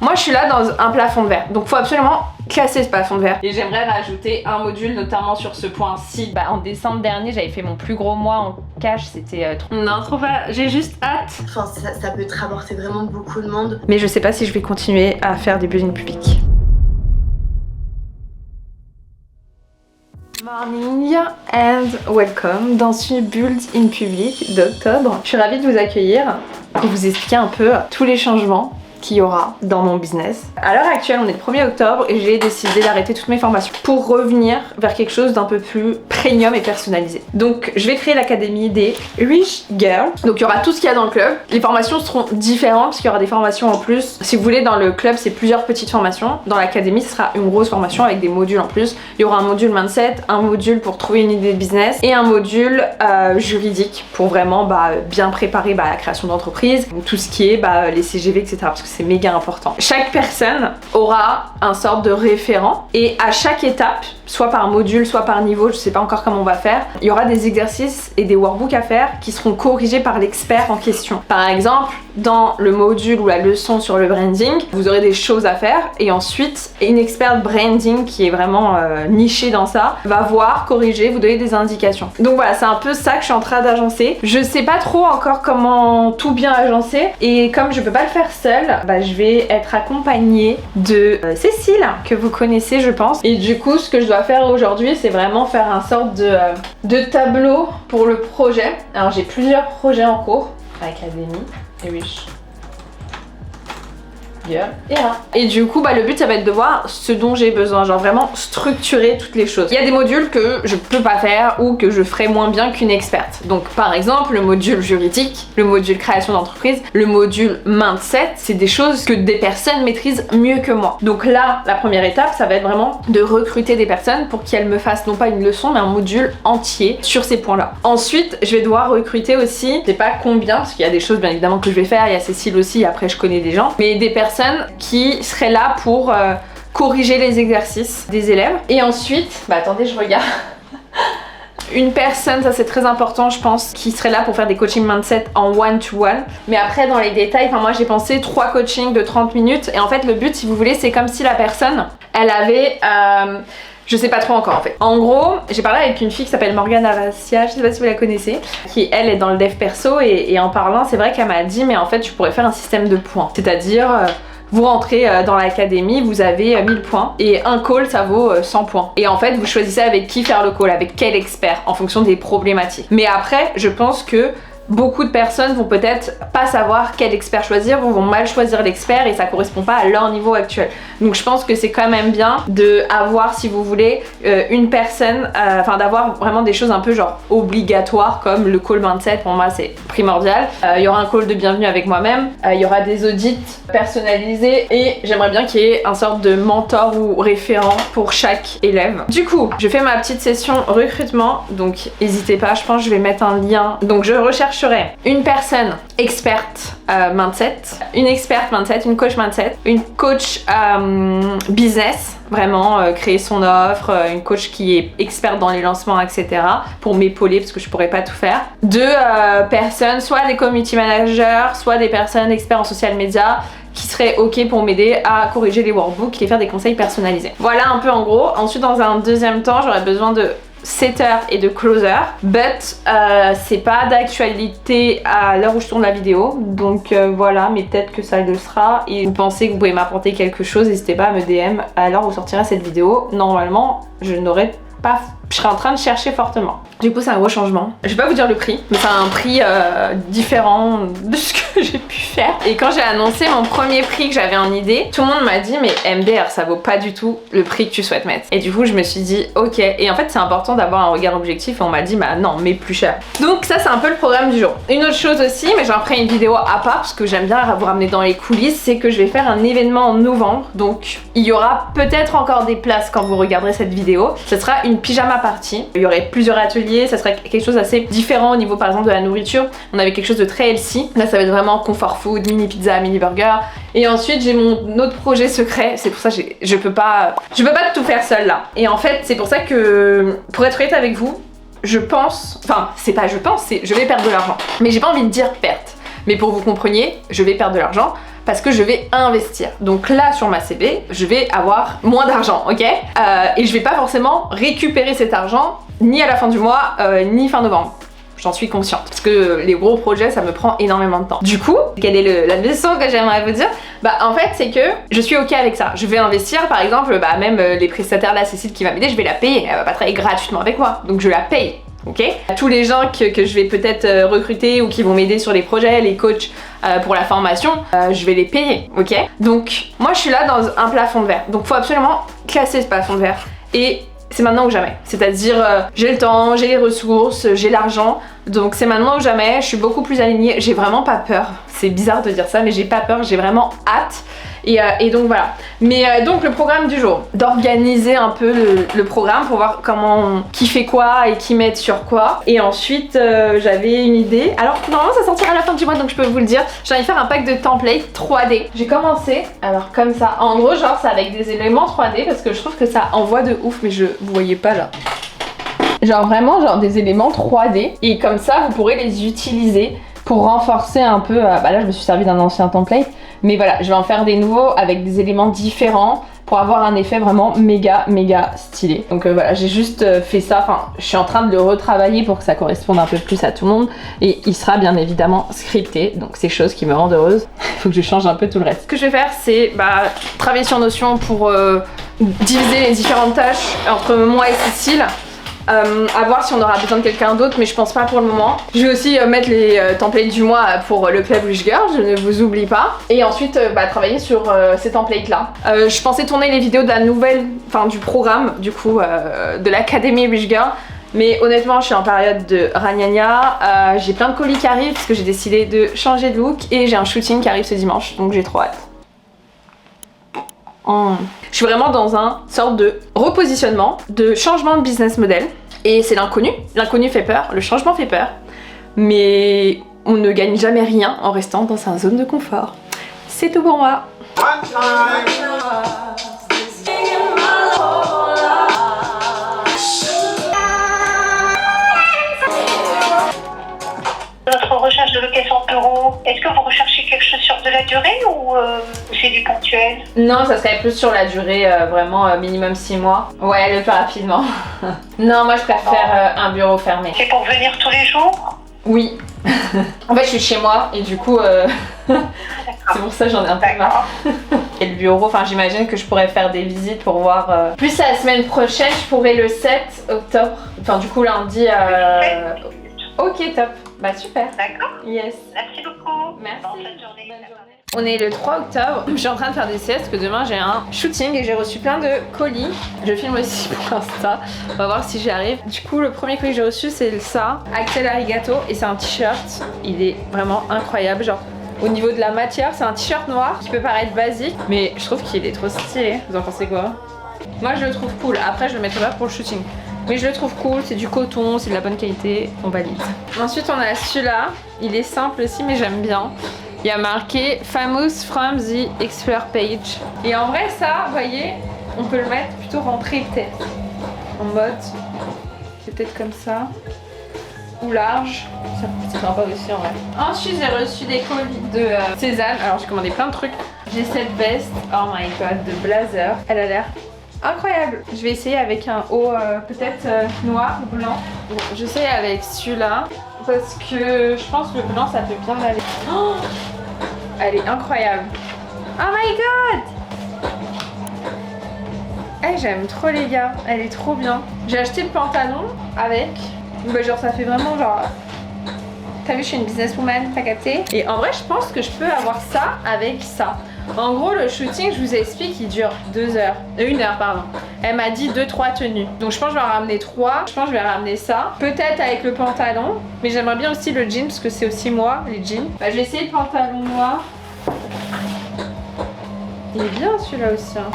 Moi je suis là dans un plafond de verre, donc faut absolument casser ce plafond de verre. Et j'aimerais rajouter un module notamment sur ce point-ci. Bah en décembre dernier j'avais fait mon plus gros mois en cash, c'était trop... Non, trop pas, j'ai juste hâte. Enfin ça peut te rapporter vraiment beaucoup de monde. Mais je sais pas si je vais continuer à faire des buildings publics. Morning and welcome dans ce Build in Public d'octobre. Je suis ravie de vous accueillir pour vous expliquer un peu tous les changements qu'il y aura dans mon business. À l'heure actuelle, on est le 1er octobre et j'ai décidé d'arrêter toutes mes formations pour revenir vers quelque chose d'un peu plus premium et personnalisé. Donc je vais créer l'académie des Rich Girls. Donc il y aura tout ce qu'il y a dans le club. Les formations seront différentes parce qu'il y aura des formations en plus. Si vous voulez, dans le club, c'est plusieurs petites formations. Dans l'académie, ce sera une grosse formation avec des modules en plus. Il y aura un module mindset, un module pour trouver une idée de business et un module juridique pour vraiment bien préparer la création d'entreprise, tout ce qui est les CGV, etc. Parce que c'est méga important. Chaque personne aura un sorte de référent et à chaque étape, soit par module, soit par niveau, je sais pas encore comment on va faire, il y aura des exercices et des workbooks à faire qui seront corrigés par l'expert en question. Par exemple, dans le module ou la leçon sur le branding, vous aurez des choses à faire et ensuite une experte branding qui est vraiment nichée dans ça va voir, corriger, vous donner des indications. Donc voilà, c'est un peu ça que je suis en train d'agencer. Je sais pas trop encore comment tout bien agencer et comme je peux pas le faire seule, je vais être accompagnée de Cécile, que vous connaissez je pense. Et du coup, ce que je dois faire aujourd'hui, c'est vraiment faire un sorte de tableau pour le projet. Alors j'ai plusieurs projets en cours. Académie, Rich Girl et là. Et du coup, le but ça va être de voir ce dont j'ai besoin, genre vraiment structurer toutes les choses. Il y a des modules que je peux pas faire ou que je ferai moins bien qu'une experte. Donc par exemple, le module juridique, le module création d'entreprise, le module mindset, c'est des choses que des personnes maîtrisent mieux que moi. Donc là, la première étape, ça va être vraiment de recruter des personnes pour qu'elles me fassent non pas une leçon, mais un module entier sur ces points-là. Ensuite, je vais devoir recruter aussi, je sais pas combien, parce qu'il y a des choses bien évidemment que je vais faire, il y a Cécile aussi, après je connais des gens, mais des personnes qui seraient là pour corriger les exercices des élèves. Et ensuite, attendez, je regarde. Une personne, ça c'est très important je pense, qui serait là pour faire des coachings mindset en one-to-one. Mais après dans les détails, moi j'ai pensé 3 coachings de 30 minutes. Et en fait le but, si vous voulez, c'est comme si la personne, elle avait... je sais pas trop encore en fait. En gros, j'ai parlé avec une fille qui s'appelle Morgane Avassia, je sais pas si vous la connaissez, qui elle est dans le dev perso et en parlant, c'est vrai qu'elle m'a dit mais en fait je pourrais faire un système de points. C'est-à-dire vous rentrez dans l'académie, vous avez 1000 points et un call ça vaut 100 points. Et en fait vous choisissez avec qui faire le call, avec quel expert en fonction des problématiques. Mais après je pense que beaucoup de personnes vont peut-être pas savoir quel expert choisir ou vont mal choisir l'expert et ça correspond pas à leur niveau actuel. Donc je pense que c'est quand même bien de avoir, si vous voulez, une personne, d'avoir vraiment des choses un peu genre obligatoires comme le call mindset. Pour moi c'est primordial. Il y aura un call de bienvenue avec moi-même, il y aura des audits personnalisés et j'aimerais bien qu'il y ait un sorte de mentor ou référent pour chaque élève. Du coup, je fais ma petite session recrutement, donc n'hésitez pas, je pense que je vais mettre un lien. Donc je rechercherai une personne experte mindset, une experte mindset, une coach mindset, une coach business, vraiment créer son offre, une coach qui est experte dans les lancements, etc. pour m'épauler parce que je pourrais pas tout faire. 2 personnes, soit des community managers, soit des personnes experts en social media qui seraient ok pour m'aider à corriger les workbooks et faire des conseils personnalisés. Voilà un peu en gros. Ensuite dans un deuxième temps, j'aurais besoin de setter et de closer, but c'est pas d'actualité à l'heure où je tourne la vidéo, donc voilà, mais peut-être que ça le sera. Et vous pensez que vous pouvez m'apporter quelque chose, n'hésitez pas à me DM à l'heure où sortira cette vidéo. Normalement je n'aurai pas, je serai en train de chercher fortement. Du coup c'est un gros changement. Je vais pas vous dire le prix, mais c'est un prix différent de ce que j'ai pu faire. Et quand j'ai annoncé mon premier prix que j'avais en idée, tout le monde m'a dit mais MDR ça vaut pas du tout le prix que tu souhaites mettre. Et du coup je me suis dit ok. Et en fait c'est important d'avoir un regard objectif et on m'a dit bah non mais plus cher. Donc ça c'est un peu le programme du jour. Une autre chose aussi, mais j'en ferai une vidéo à part parce que j'aime bien vous ramener dans les coulisses, c'est que je vais faire un événement en novembre. Donc il y aura peut-être encore des places quand vous regarderez cette vidéo. Ce sera une pyjama party. Il y aurait plusieurs ateliers, ça serait quelque chose d'assez différent au niveau par exemple de la nourriture. On avait quelque chose de très healthy. Là ça va être vraiment comfort food, mini pizza, mini burger. Et ensuite j'ai mon autre projet secret, c'est pour ça que je peux pas tout faire seule là. Et en fait c'est pour ça que, pour être honnête avec vous, je pense, enfin c'est je vais perdre de l'argent. Mais j'ai pas envie de dire perte. Mais pour que vous compreniez, je vais perdre de l'argent parce que je vais investir. Donc là sur ma CV, je vais avoir moins d'argent, ok, et je vais pas forcément récupérer cet argent ni à la fin du mois, ni fin novembre. J'en suis consciente parce que les gros projets ça me prend énormément de temps. Du coup, quelle est la leçon que j'aimerais vous dire? Bah en fait c'est que je suis ok avec ça. Je vais investir par exemple, bah même les prestataires là, Cécile qui va m'aider, je vais la payer. Elle va pas travailler gratuitement avec moi, donc je la paye. Ok. Tous les gens que je vais peut-être recruter ou qui vont m'aider sur les projets, les coachs pour la formation, je vais les payer. Ok. Donc moi je suis là dans un plafond de verre. Donc faut absolument casser ce plafond de verre. Et c'est maintenant ou jamais. C'est-à-dire, j'ai le temps, j'ai les ressources, j'ai l'argent, donc c'est maintenant ou jamais. Je suis beaucoup plus alignée, j'ai vraiment pas peur. C'est bizarre de dire ça, mais j'ai pas peur, j'ai vraiment hâte. Et donc voilà. Mais donc le programme du jour, d'organiser un peu le programme pour voir qui fait quoi et qui m'aide sur quoi. Et ensuite j'avais une idée. Alors normalement ça sortira à la fin du mois donc je peux vous le dire. J'ai envie de faire un pack de templates 3D. J'ai commencé alors comme ça. En gros genre c'est avec des éléments 3D parce que je trouve que ça envoie de ouf mais vous voyez pas là. Genre vraiment des éléments 3D et comme ça vous pourrez les utiliser pour renforcer un peu, bah là je me suis servi d'un ancien template, mais voilà, je vais en faire des nouveaux avec des éléments différents pour avoir un effet vraiment méga stylé. Donc voilà, j'ai juste fait ça, enfin je suis en train de le retravailler pour que ça corresponde un peu plus à tout le monde et il sera bien évidemment scripté, donc c'est chose qui me rendent heureuse. Il faut que je change un peu tout le reste. Ce que je vais faire c'est travailler sur Notion pour diviser les différentes tâches entre moi et Cécile. À voir si on aura besoin de quelqu'un d'autre, mais je pense pas pour le moment. Je vais aussi mettre les templates du mois pour le club Wish Girl, je ne vous oublie pas. Et ensuite travailler sur ces templates là. Je pensais tourner les vidéos de la nouvelle, enfin du programme du coup de l'académie Wish Girl. Mais honnêtement je suis en période de ragnagna, j'ai plein de colis qui arrivent parce que j'ai décidé de changer de look et j'ai un shooting qui arrive ce dimanche, donc j'ai trop hâte. Je suis vraiment dans un sorte de repositionnement, de changement de business model. Et c'est l'inconnu. L'inconnu fait peur, le changement fait peur. Mais on ne gagne jamais rien en restant dans sa zone de confort. C'est tout pour moi. Notre recherche de location de bureau, est-ce que vous recherchez quelque chose sur de la durée ou c'est du ponctuel? Non, ça serait plus sur la durée, vraiment minimum 6 mois. Ouais, le plus rapidement. Non, moi je préfère un bureau fermé. C'est pour venir tous les jours? Oui. En fait, je suis chez moi et du coup, c'est pour ça que j'en ai un peu marre. Et le bureau, enfin, j'imagine que je pourrais faire des visites pour voir. Plus la semaine prochaine, je pourrais le 7 octobre. Enfin, du coup, lundi. Ok, top. Bah, super. D'accord. Yes. Merci beaucoup. Merci. Bonne fin de journée. Bonne journée. On est le 3 octobre, je suis en train de faire des siestes, que demain j'ai un shooting et j'ai reçu plein de colis. Je filme aussi pour Insta, on va voir si j'y arrive. Du coup le premier colis que j'ai reçu c'est ça, Axel Arigato, et c'est un t-shirt, il est vraiment incroyable, genre au niveau de la matière c'est un t-shirt noir qui peut paraître basique, mais je trouve qu'il est trop stylé. Vous en pensez quoi? Moi je le trouve cool, après je le mettrai pas pour le shooting. Mais je le trouve cool, c'est du coton, c'est de la bonne qualité, on valide. Ensuite on a celui-là, il est simple aussi mais j'aime bien. Il y a marqué Famous from the Explore page. Et en vrai ça, vous voyez, on peut le mettre plutôt rentré tête. En mode, c'est peut-être comme ça. Ou large, c'est sympa aussi en vrai. Ensuite j'ai reçu des colis de Cézanne. Alors j'ai commandé plein de trucs. J'ai cette veste, oh my god, de blazer. Elle a l'air incroyable. Je vais essayer avec un haut peut-être noir ou blanc. Bon, j'essaie avec celui-là parce que je pense que le blanc ça peut bien aller. Oh, elle est incroyable. Oh my god. Hey, j'aime trop les gars, elle est trop bien. J'ai acheté le pantalon avec. Bah, genre ça fait vraiment genre. T'as vu, je suis une businesswoman, t'as capté? Et en vrai, je pense que je peux avoir ça avec ça. En gros, le shooting, je vous explique, il dure 2 heures. 1 heure, pardon. Elle m'a dit 2-3 tenues. Donc je pense que je vais en ramener 3. Je pense que je vais ramener ça. Peut-être avec le pantalon. Mais j'aimerais bien aussi le jean, parce que c'est aussi moi, les jeans. Bah, je vais essayer le pantalon noir. Il est bien celui-là aussi. Hein.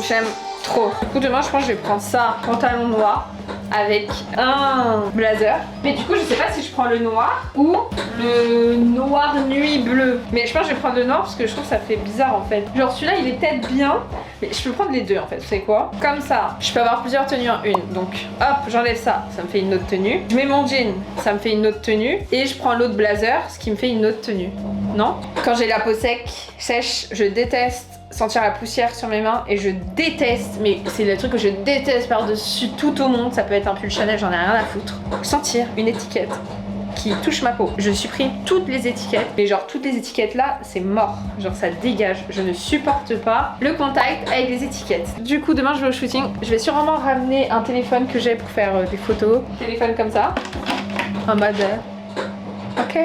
J'aime trop. Du coup, demain, je pense que je vais prendre ça, pantalon noir. avec un blazer. Mais du coup, je sais pas si je prends le noir ou le noir nuit bleu. Mais je pense que je vais prendre le noir parce que je trouve que ça fait bizarre en fait. Genre celui-là, il est peut-être bien, mais je peux prendre les deux en fait. Vous savez quoi? Comme ça, je peux avoir plusieurs tenues en une. Donc hop, j'enlève ça, ça me fait une autre tenue. Je mets mon jean, ça me fait une autre tenue. Et je prends l'autre blazer, ce qui me fait une autre tenue. Non? Quand j'ai la peau sèche, je déteste sentir la poussière sur mes mains et je déteste, mais c'est le truc que je déteste par-dessus tout au monde, ça peut être un pull Chanel, j'en ai rien à foutre, sentir une étiquette qui touche ma peau. Je supprime toutes les étiquettes, mais genre toutes les étiquettes là, c'est mort, genre ça dégage, je ne supporte pas le contact avec les étiquettes. Du coup demain je vais au shooting, je vais sûrement ramener un téléphone que j'ai pour faire des photos, téléphone comme ça, en mode ok.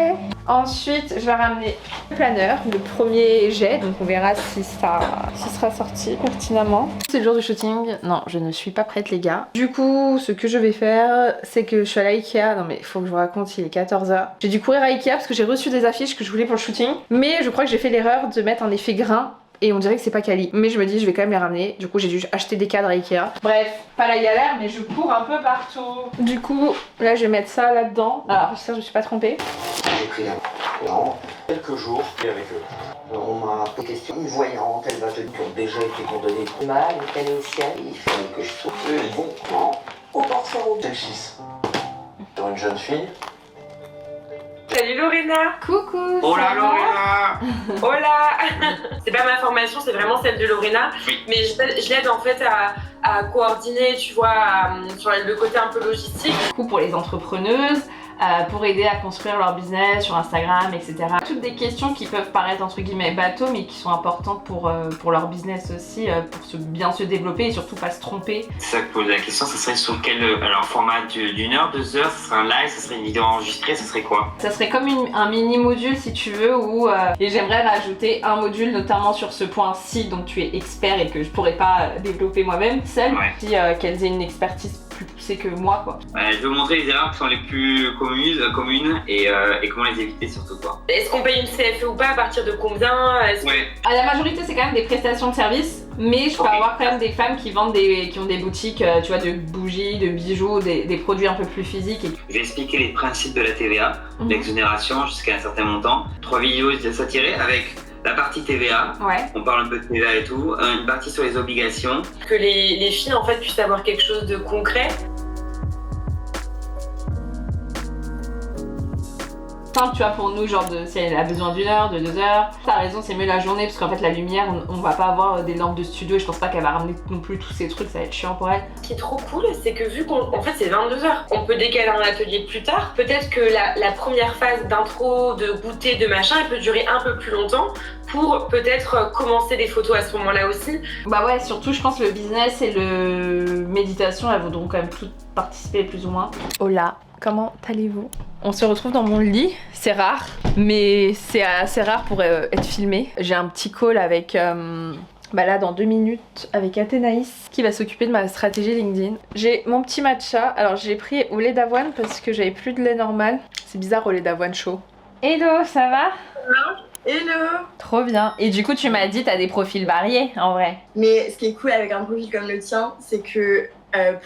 Ensuite, je vais ramener le planeur, le premier jet, donc on verra si ça sera sorti pertinemment. C'est le jour du shooting. Non, je ne suis pas prête les gars. Du coup, ce que je vais faire, c'est que je suis allée à Ikea. Non mais il faut que je vous raconte, il est 14h. J'ai dû courir à Ikea parce que j'ai reçu des affiches que je voulais pour le shooting. Mais je crois que j'ai fait l'erreur de mettre un effet grain. Et on dirait que c'est pas quali. Mais je me dis, je vais quand même les ramener. Du coup, j'ai dû acheter des cadres à Ikea. Bref, pas la galère, mais je cours un peu partout. Du coup, là, je vais mettre ça là-dedans. Alors, j'espère que je me suis pas trompée. J'ai pris un quelques jours et avec eux. On m'a posé question, une voyante, elle va te dire qui ont déjà été condamnées pour mal, elle est au ciel, il fallait que je souffle bon plan au portfolio. C'est le 6. Pour une jeune fille. Salut Lorena. Coucou. Oh là ça va Lorena. Oh là. C'est pas ma formation, c'est vraiment celle de Lorena. Oui. Mais je l'aide en fait à coordonner, tu vois, sur le côté un peu logistique. Du coup, pour les entrepreneuses, pour aider à construire leur business sur Instagram, etc. Toutes des questions qui peuvent paraître entre guillemets bateaux, mais qui sont importantes pour leur business aussi, pour bien se développer et surtout pas se tromper. C'est ça que pose la question, ça serait sur quel format d'une heure, 2 heures, ça serait un live, ça serait une vidéo enregistrée, ça serait quoi? Ça serait comme un mini module si tu veux, où et j'aimerais rajouter un module notamment sur ce point-ci dont tu es expert et que je pourrais pas développer moi-même seule, si qu'elles aient une expertise plus poussée que moi quoi. Je veux montrer les erreurs qui sont les plus communes et comment les éviter surtout quoi. Est-ce qu'on paye une CFE ou pas, à partir de combien? À la majorité c'est quand même des prestations de services, mais je peux avoir quand même des femmes qui vendent qui ont des boutiques tu vois, de bougies, de bijoux, des produits un peu plus physiques. Je vais expliquer les principes de la TVA, l'exonération jusqu'à un certain montant. 3 vidéos à tirer avec la partie TVA, on parle un peu de TVA et tout, une partie sur les obligations. Que les filles en fait puissent avoir quelque chose de concret. Tu vois, pour nous, genre si elle a besoin d'une heure, de 2 heures, t'as raison, c'est mieux la journée parce qu'en fait la lumière, on va pas avoir des lampes de studio et je pense pas qu'elle va ramener non plus tous ces trucs, ça va être chiant pour elle. Ce qui est trop cool, c'est que vu qu'en fait c'est 22h, on peut décaler un atelier plus tard. Peut-être que la première phase d'intro, de goûter, de machin, elle peut durer un peu plus longtemps pour peut-être commencer des photos à ce moment-là aussi. Bah ouais, surtout je pense que le business et le méditation, elles voudront quand même toutes participer plus ou moins. Hola, comment allez-vous? On se retrouve dans mon lit, c'est rare, mais c'est assez rare pour être filmé. J'ai un petit call avec, là dans 2 minutes, avec Athénaïs qui va s'occuper de ma stratégie LinkedIn. J'ai mon petit matcha, alors j'ai pris au lait d'avoine parce que j'avais plus de lait normal. C'est bizarre au lait d'avoine chaud. Hello, ça va? Hello. Trop bien. Et du coup tu m'as dit t'as des profils variés en vrai. Mais ce qui est cool avec un profil comme le tien, c'est que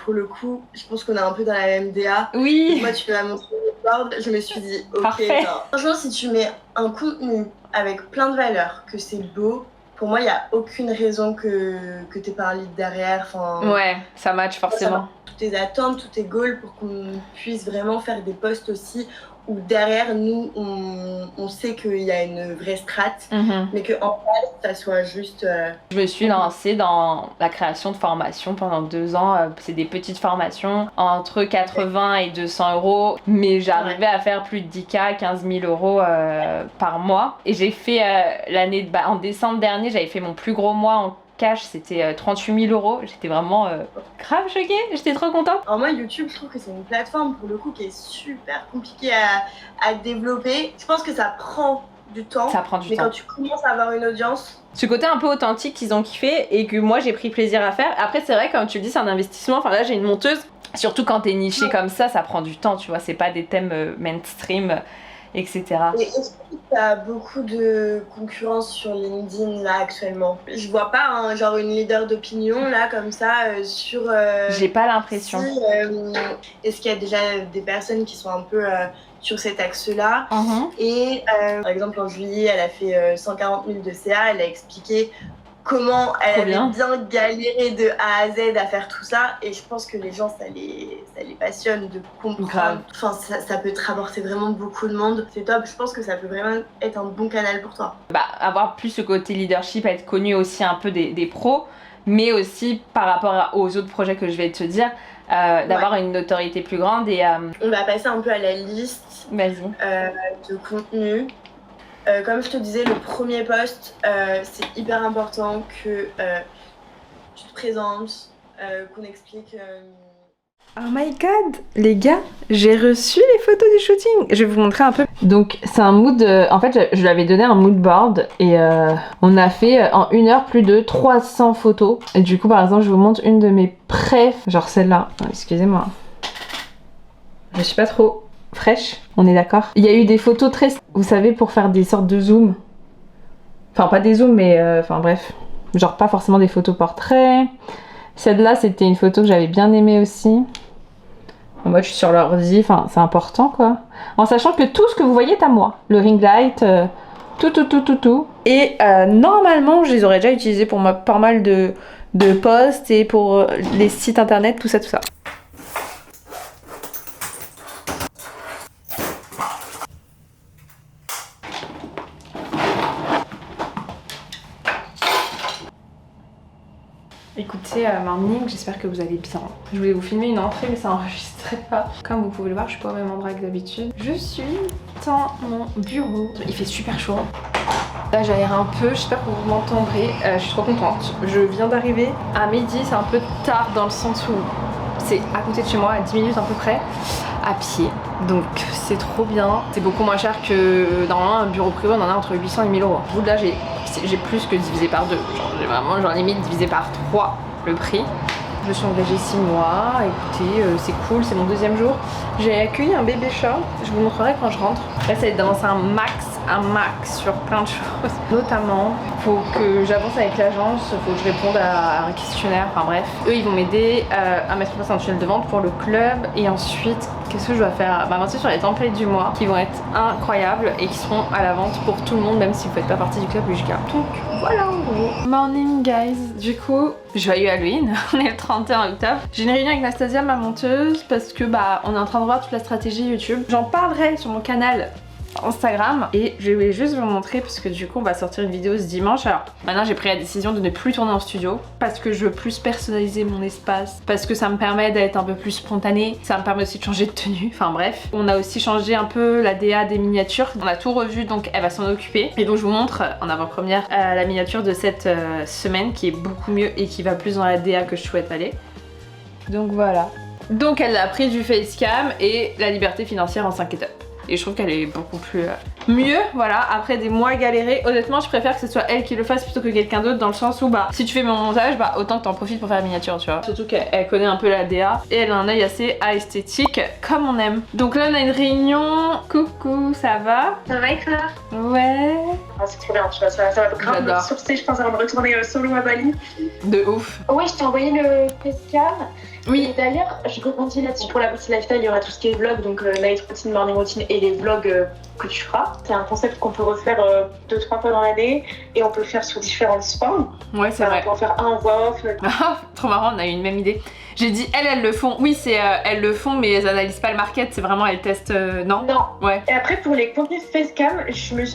pour le coup, je pense qu'on est un peu dans la même DA. Oui. Moi, tu m'as montré le board, je me suis dit, ok. Parfait. Franchement, si tu mets un contenu avec plein de valeurs, que c'est beau, pour moi, il n'y a aucune raison que t'aies pas un lead derrière. Ouais, ça match forcément. Toutes tes attentes, tous tes goals pour qu'on puisse vraiment faire des posts aussi où derrière nous, on sait qu'il y a une vraie strate, mais qu'en fait, ça soit juste... Je me suis lancée dans la création de formations pendant 2 ans. C'est des petites formations entre 80 et 200 euros, mais j'arrivais à faire plus de 10K, 15 000 euros par mois. Et j'ai fait en décembre dernier, j'avais fait mon plus gros mois en cash, c'était 38 000 euros. J'étais vraiment grave choquée, j'étais trop contente. Alors moi, YouTube, je trouve que c'est une plateforme pour le coup qui est super compliquée à développer. Je pense que ça prend du temps. Ça prend du temps. Mais quand tu commences à avoir une audience... Ce côté un peu authentique qu'ils ont kiffé et que moi j'ai pris plaisir à faire. Après c'est vrai, comme tu le dis, c'est un investissement. Enfin là j'ai une monteuse. Surtout quand t'es niché comme ça prend du temps, tu vois. C'est pas des thèmes mainstream. etc. Et est-ce que tu as beaucoup de concurrence sur LinkedIn là actuellement? Je vois pas genre une leader d'opinion là comme ça sur... J'ai pas l'impression. Est-ce qu'il y a déjà des personnes qui sont un peu sur cet axe-là? Et par exemple en juillet, elle a fait 140 000 de CA, elle a expliqué comment elle avait bien galéré de A à Z à faire tout ça, et je pense que les gens ça les passionne de comprendre. Enfin ça peut te rapporter vraiment beaucoup de monde, c'est top. Je pense que ça peut vraiment être un bon canal pour toi. Avoir plus ce côté leadership, être connu aussi un peu des pros, mais aussi par rapport aux autres projets que je vais te dire, d'avoir une notoriété plus grande. Et on va passer un peu à la liste de contenu. Comme je te disais, le premier post, c'est hyper important que tu te présentes, qu'on explique... Oh my god, les gars, j'ai reçu les photos du shooting. Je vais vous montrer un peu. Donc c'est un mood, en fait je lui avais donné un mood board et on a fait en 1 heure plus de 300 photos. Et du coup par exemple je vous montre une de mes préf, genre celle-là. Excusez-moi, je suis pas trop fraîche, on est d'accord. Il y a eu des photos très, vous savez, pour faire des sortes de zoom. Enfin pas des zooms mais enfin bref, genre pas forcément des photos portraits. Celle-là c'était une photo que j'avais bien aimée aussi. En mode je suis sur l'ordi, enfin c'est important quoi. En sachant que tout ce que vous voyez est à moi. Le ring light, tout. Et normalement je les aurais déjà utilisés pour pas mal de posts et pour les sites internet, tout ça. Écoutez, morning, j'espère que vous allez bien. Je voulais vous filmer une entrée mais ça n'enregistrait pas. Comme vous pouvez le voir, je suis pas au même endroit que d'habitude. Je suis dans mon bureau. Il fait super chaud. Là j'aère un peu, j'espère que vous m'entendrez. Je suis trop contente. Je viens d'arriver à midi, c'est un peu tard dans le sens où c'est à côté de chez moi, à 10 minutes à peu près, à pied. Donc c'est trop bien. C'est beaucoup moins cher que normalement un bureau privé, on en a entre 800 et 1000 euros. Vous là j'ai plus que divisé par 2. J'ai vraiment genre limite divisé par 3 le prix. Je me suis engagée 6 mois, écoutez, c'est cool, c'est mon 2e jour. J'ai accueilli un bébé chat, je vous montrerai quand je rentre. Là ça va être d'avancer un max sur plein de choses. Notamment, faut que j'avance avec l'agence, faut que je réponde à un questionnaire, enfin bref. Eux ils vont m'aider à mettre en place un tunnel de vente pour le club. Et ensuite, qu'est-ce que je dois faire? Avancer sur les templates du mois qui vont être incroyables et qui seront à la vente pour tout le monde, même si vous faites pas partie du club UJK. Donc voilà en gros. Morning guys, du coup, joyeux Halloween, on est le 31 octobre. J'ai une réunion avec Nastasia, ma monteuse, parce que on est en train de voir toute la stratégie YouTube. J'en parlerai sur mon canal Instagram et je vais juste vous montrer parce que du coup on va sortir une vidéo ce dimanche. Alors maintenant j'ai pris la décision de ne plus tourner en studio parce que je veux plus personnaliser mon espace, parce que ça me permet d'être un peu plus spontanée, ça me permet aussi de changer de tenue, enfin bref. On a aussi changé un peu la DA des miniatures, on a tout revu donc elle va s'en occuper et donc je vous montre en avant-première la miniature de cette semaine qui est beaucoup mieux et qui va plus dans la DA que je souhaite aller. Donc voilà. Donc elle a pris du facecam et la liberté financière en 5 étapes. Et je trouve qu'elle est beaucoup plus mieux, voilà, après des mois galérés. Honnêtement je préfère que ce soit elle qui le fasse plutôt que quelqu'un d'autre, dans le sens où si tu fais mon montage, autant que t'en profites pour faire la miniature, tu vois. Surtout qu'elle connaît un peu la DA et elle a un œil assez esthétique comme on aime. Donc là on a une réunion. Coucou, ça va? Ça va et toi? Ouais. Ah, c'est trop bien, tu vois, ça va grave me sourcer, je pense, avant de retourner solo à Bali. De ouf. Ouais, je t'ai envoyé le facecam. Oui. Et d'ailleurs, je rebondis là-dessus. Pour la partie lifestyle, il y aura tout ce qui est vlog, donc night routine, morning routine et les vlogs que tu feras. C'est un concept qu'on peut refaire 2-3 fois dans l'année et on peut le faire sous différentes formes. Ouais, c'est vrai. On peut en faire un en voix off. Trop marrant, on a eu une même idée. J'ai dit elles le font. Oui, c'est elles le font, mais elles analysent pas le market, c'est vraiment elles testent. Non. Non. Ouais. Et après pour les contenus facecam,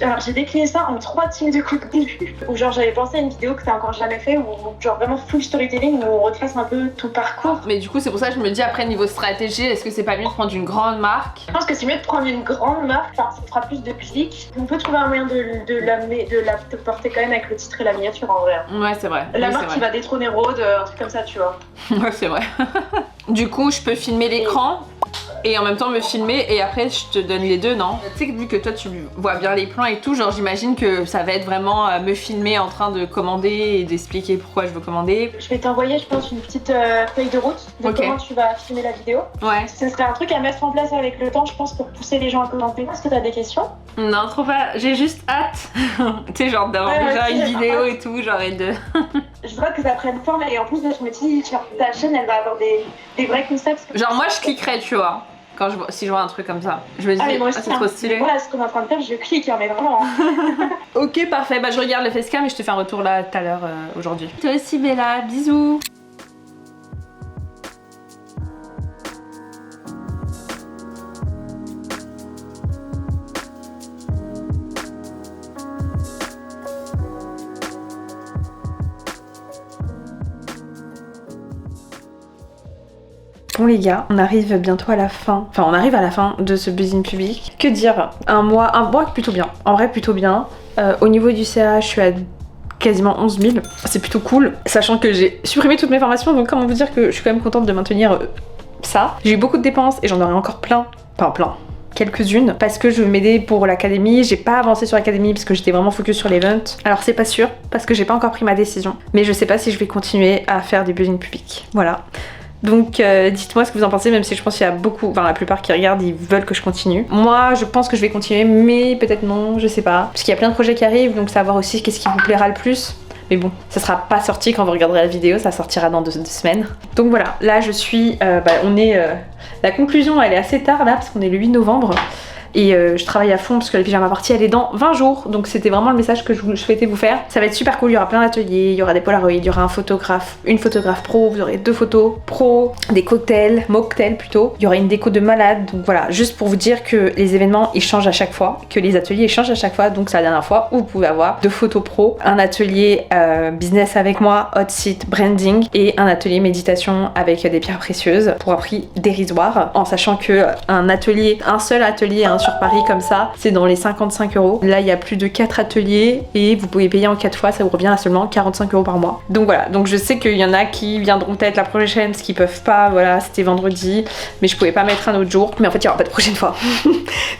alors j'ai décliné ça en 3 types de contenus. Où genre j'avais pensé à une vidéo que t'as encore jamais fait, où genre vraiment full storytelling, où on retrace un peu ton parcours. Mais du coup c'est pour ça que je me dis après niveau stratégie, est-ce que c'est pas mieux de prendre une grande marque? Je pense que c'est mieux de prendre une grande marque, enfin ça fera plus de clics. On peut trouver un moyen de la porter quand même avec le titre et la miniature en vrai. Ouais c'est vrai. La oui, marque qui va détrôner Rode, un truc comme ça tu vois. Ouais c'est vrai. Du coup je peux filmer l'écran. et en même temps me filmer et après je te donne les deux, non? Tu sais que vu que toi tu vois bien les plans et tout, genre j'imagine que ça va être vraiment me filmer en train de commander et d'expliquer pourquoi je veux commander. Je vais t'envoyer je pense une petite feuille de route de comment tu vas filmer la vidéo. Ouais. Ce serait un truc à mettre en place avec le temps je pense pour pousser les gens à commenter. Est-ce que t'as des questions? Non, trop pas, j'ai juste hâte tu sais genre d'avoir déjà une vidéo et tout, genre et de... Je voudrais que ça prenne forme et en plus je me dis ta chaîne elle va avoir des vrais concepts. Genre moi je cliquerais tu vois. Quand si je vois un truc comme ça, je me dis c'est trop stylé. Voilà ce qu'on est en train de faire, je clique mais vraiment. Ok parfait, bah je regarde le facecam et je te fais un retour là tout à l'heure aujourd'hui. Toi aussi Bella, bisous. Bon les gars, on arrive bientôt à la fin, enfin on arrive à la fin de ce buzzing public. Que dire? Un mois plutôt bien, en vrai plutôt bien. Au niveau du CA, je suis à quasiment 11 000, c'est plutôt cool. Sachant que j'ai supprimé toutes mes formations, donc comment vous dire que je suis quand même contente de maintenir ça. J'ai eu beaucoup de dépenses et j'en aurai encore plein, quelques-unes, parce que je veux m'aider pour l'académie. J'ai pas avancé sur l'académie parce que j'étais vraiment focus sur l'event. Alors c'est pas sûr, parce que j'ai pas encore pris ma décision. Mais je sais pas si je vais continuer à faire des buzzing publics, voilà. Donc dites-moi ce que vous en pensez, même si je pense qu'il y a beaucoup, enfin la plupart qui regardent, ils veulent que je continue. Moi je pense que je vais continuer, mais peut-être non, je sais pas. Parce qu'il y a plein de projets qui arrivent, donc savoir aussi qu'est-ce qui vous plaira le plus. Mais bon, ça sera pas sorti quand vous regarderez la vidéo, ça sortira dans deux semaines. Donc voilà, là je suis, la conclusion elle est assez tard là, parce qu'on est le 8 novembre. Et je travaille à fond parce que la pyjama party elle est dans 20 jours. Donc c'était vraiment le message que je souhaitais vous faire. Ça va être super cool, il y aura plein d'ateliers, il y aura des polaroids, il y aura une photographe pro, vous aurez 2 photos pro, des mocktails plutôt. Il y aura une déco de malade. Donc voilà, juste pour vous dire que les événements ils changent à chaque fois, que les ateliers ils changent à chaque fois. Donc c'est la dernière fois où vous pouvez avoir 2 photos pro, un atelier business avec moi, hot seat, branding et un atelier méditation avec des pierres précieuses pour un prix dérisoire. En sachant que un seul atelier sur Paris comme ça, c'est dans les 55 €. Là il y a plus de 4 ateliers et vous pouvez payer en 4 fois, ça vous revient à seulement 45 € par mois. Donc voilà, donc je sais qu'il y en a qui viendront peut-être la prochaine, ce qui peuvent pas, voilà, c'était vendredi, mais je pouvais pas mettre un autre jour. Mais en fait il y aura pas de prochaine fois.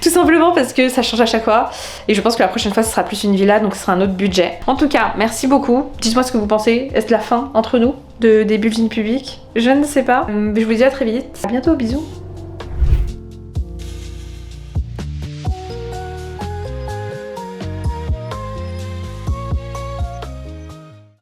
Tout simplement parce que ça change à chaque fois et je pense que la prochaine fois ce sera plus une villa, donc ce sera un autre budget. En tout cas, merci beaucoup. Dites-moi ce que vous pensez. Est-ce la fin entre nous des buzzing publics? Je ne sais pas. Je vous dis à très vite. À bientôt, bisous.